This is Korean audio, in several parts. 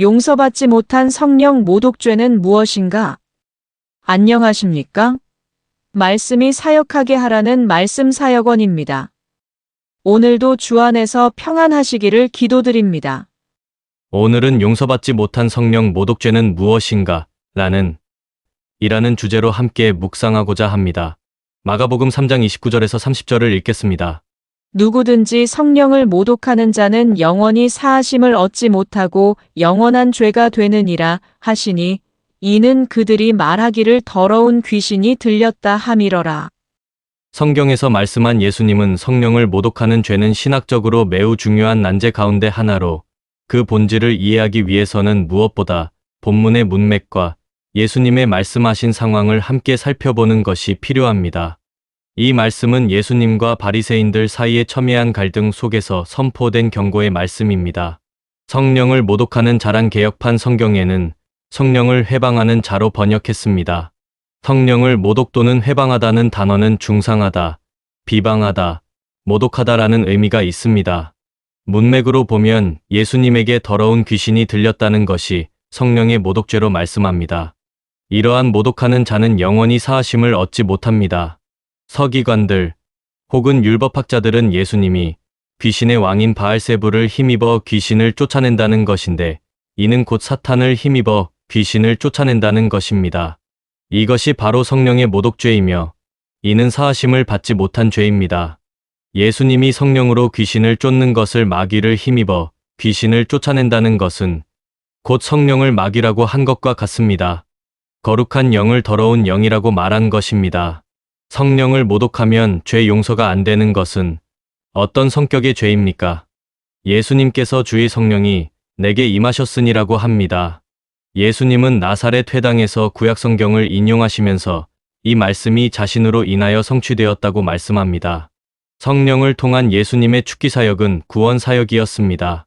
용서받지 못한 성령 모독죄는 무엇인가? 안녕하십니까? 말씀이 사역하게 하라는 말씀 사역원입니다. 오늘도 주 안에서 평안하시기를 기도드립니다. 오늘은 용서받지 못한 성령 모독죄는 무엇인가? 이라는 주제로 함께 묵상하고자 합니다. 마가복음 3장 29절에서 30절을 읽겠습니다. 누구든지 성령을 모독하는 자는 영원히 사하심을 얻지 못하고 영원한 죄가 되느니라 하시니 이는 그들이 말하기를 더러운 귀신이 들렸다 함이러라. 성경에서 말씀한 예수님은 성령을 모독하는 죄는 신학적으로 매우 중요한 난제 가운데 하나로 그 본질을 이해하기 위해서는 무엇보다 본문의 문맥과 예수님의 말씀하신 상황을 함께 살펴보는 것이 필요합니다. 이 말씀은 예수님과 바리새인들 사이의 첨예한 갈등 속에서 선포된 경고의 말씀입니다. 성령을 모독하는 자란 개역판 성경에는 성령을 회방하는 자로 번역했습니다. 성령을 모독 또는 회방하다는 단어는 중상하다, 비방하다, 모독하다라는 의미가 있습니다. 문맥으로 보면 예수님에게 더러운 귀신이 들렸다는 것이 성령의 모독죄로 말씀합니다. 이러한 모독하는 자는 영원히 사하심을 얻지 못합니다. 서기관들 혹은 율법학자들은 예수님이 귀신의 왕인 바알세불을 힘입어 귀신을 쫓아낸다는 것인데 이는 곧 사탄을 힘입어 귀신을 쫓아낸다는 것입니다. 이것이 바로 성령의 모독죄이며 이는 사하심을 받지 못한 죄입니다. 예수님이 성령으로 귀신을 쫓는 것을 마귀를 힘입어 귀신을 쫓아낸다는 것은 곧 성령을 마귀라고 한 것과 같습니다. 거룩한 영을 더러운 영이라고 말한 것입니다. 성령을 모독하면 죄 용서가 안 되는 것은 어떤 성격의 죄입니까? 예수님께서 주의 성령이 내게 임하셨으니라고 합니다. 예수님은 나사렛 회당에서 구약성경을 인용하시면서 이 말씀이 자신으로 인하여 성취되었다고 말씀합니다. 성령을 통한 예수님의 축기 사역은 구원 사역이었습니다.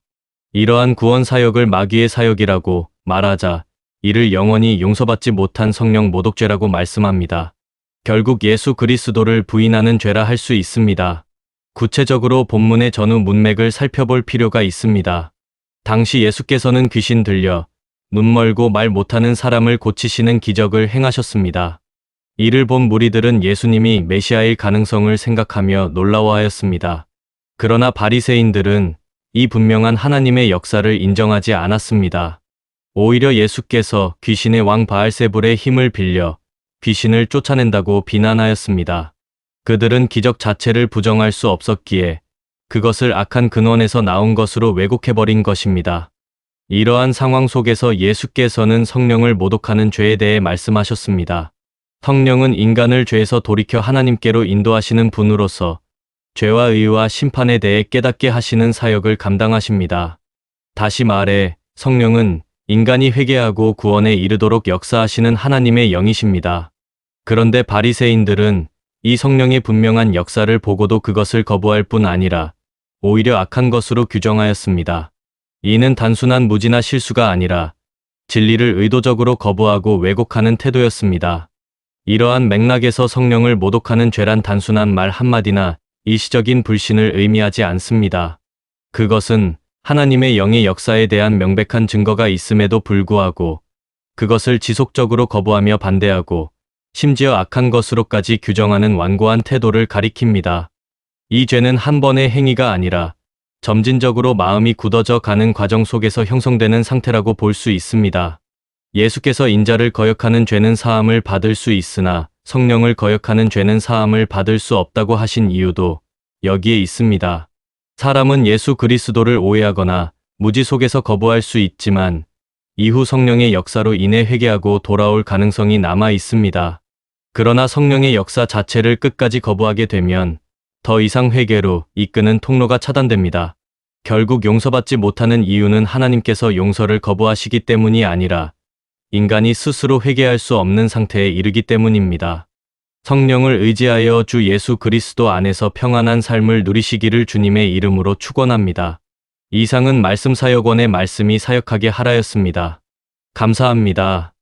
이러한 구원 사역을 마귀의 사역이라고 말하자 이를 영원히 용서받지 못한 성령 모독죄라고 말씀합니다. 결국 예수 그리스도를 부인하는 죄라 할 수 있습니다. 구체적으로 본문의 전후 문맥을 살펴볼 필요가 있습니다. 당시 예수께서는 귀신 들려 눈 멀고 말 못하는 사람을 고치시는 기적을 행하셨습니다. 이를 본 무리들은 예수님이 메시아일 가능성을 생각하며 놀라워하였습니다. 그러나 바리새인들은 이 분명한 하나님의 역사를 인정하지 않았습니다. 오히려 예수께서 귀신의 왕 바알세불의 힘을 빌려 귀신을 쫓아낸다고 비난하였습니다. 그들은 기적 자체를 부정할 수 없었기에 그것을 악한 근원에서 나온 것으로 왜곡해버린 것입니다. 이러한 상황 속에서 예수께서는 성령을 모독하는 죄에 대해 말씀하셨습니다. 성령은 인간을 죄에서 돌이켜 하나님께로 인도하시는 분으로서 죄와 의와 심판에 대해 깨닫게 하시는 사역을 감당하십니다. 다시 말해 성령은 인간이 회개하고 구원에 이르도록 역사하시는 하나님의 영이십니다. 그런데 바리새인들은 이 성령의 분명한 역사를 보고도 그것을 거부할 뿐 아니라 오히려 악한 것으로 규정하였습니다. 이는 단순한 무지나 실수가 아니라 진리를 의도적으로 거부하고 왜곡하는 태도였습니다. 이러한 맥락에서 성령을 모독하는 죄란 단순한 말 한마디나 일시적인 불신을 의미하지 않습니다. 그것은 하나님의 영의 역사에 대한 명백한 증거가 있음에도 불구하고 그것을 지속적으로 거부하며 반대하고 심지어 악한 것으로까지 규정하는 완고한 태도를 가리킵니다. 이 죄는 한 번의 행위가 아니라 점진적으로 마음이 굳어져 가는 과정 속에서 형성되는 상태라고 볼 수 있습니다. 예수께서 인자를 거역하는 죄는 사함을 받을 수 있으나 성령을 거역하는 죄는 사함을 받을 수 없다고 하신 이유도 여기에 있습니다. 사람은 예수 그리스도를 오해하거나 무지 속에서 거부할 수 있지만 이후 성령의 역사로 인해 회개하고 돌아올 가능성이 남아 있습니다. 그러나 성령의 역사 자체를 끝까지 거부하게 되면 더 이상 회개로 이끄는 통로가 차단됩니다. 결국 용서받지 못하는 이유는 하나님께서 용서를 거부하시기 때문이 아니라 인간이 스스로 회개할 수 없는 상태에 이르기 때문입니다. 성령을 의지하여 주 예수 그리스도 안에서 평안한 삶을 누리시기를 주님의 이름으로 축원합니다. 이상은 말씀 사역원의 말씀이 사역하게 하라였습니다. 감사합니다.